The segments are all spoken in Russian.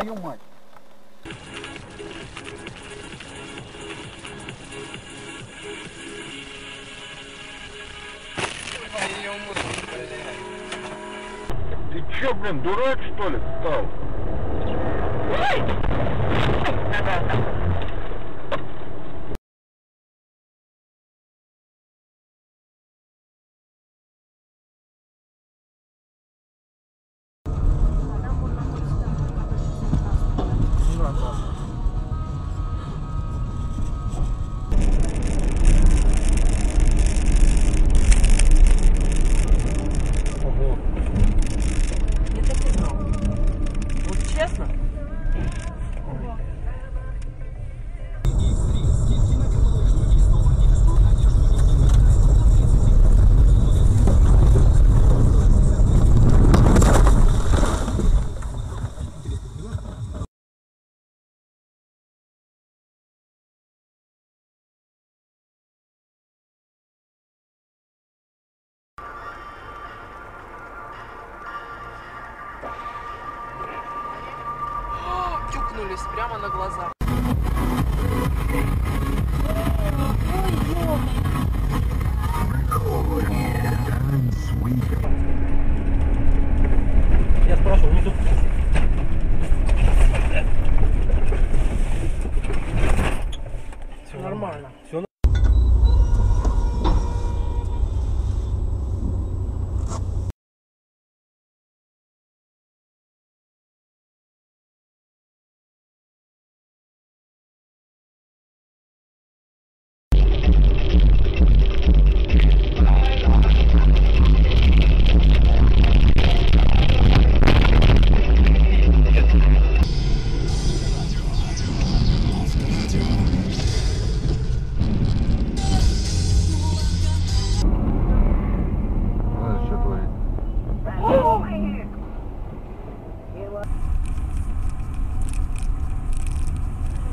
твою мать. Ты чё, блин, дурак что ли стал? Тюкнулись прямо на глазах. Я спрашиваю, внизу. Все нормально. Все.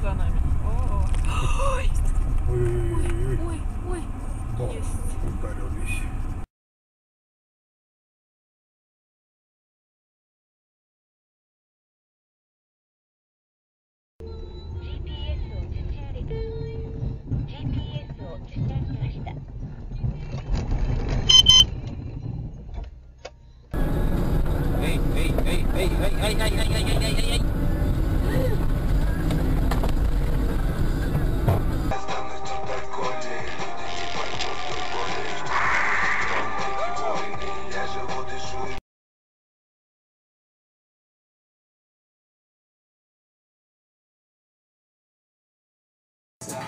За нами. Ой, ой, ой. Есть. Ударились. Эй, эй, эй, эй, эй, эй, эй, эй, эй, эй, эй.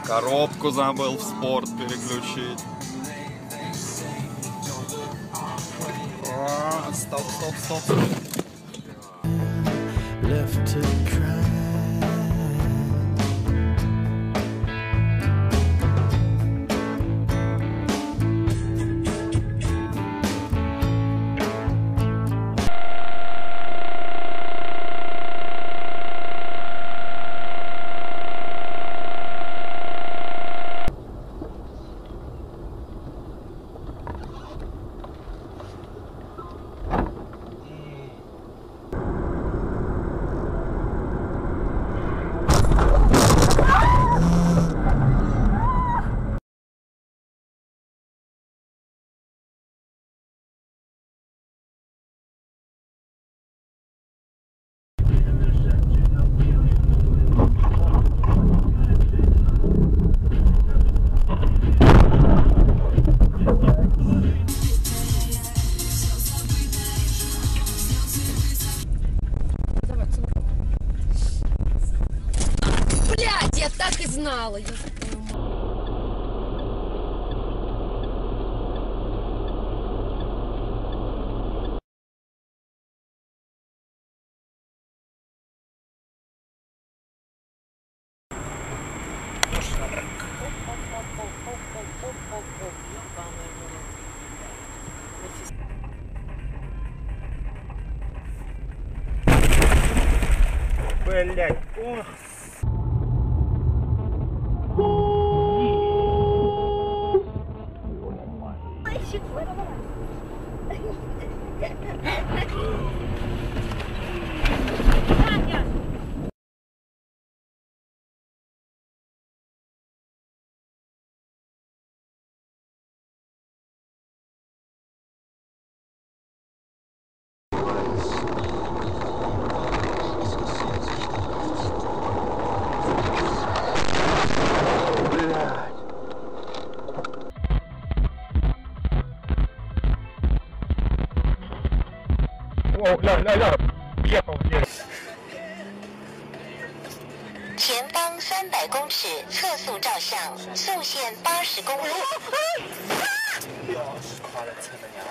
Коробку забыл в спорт переключить. Стоп, стоп, стоп. Блядь, я так и знала. Блять, ох. въехал в дерево. 前方300公尺测速照相，速限80公里。夸了车的鸟。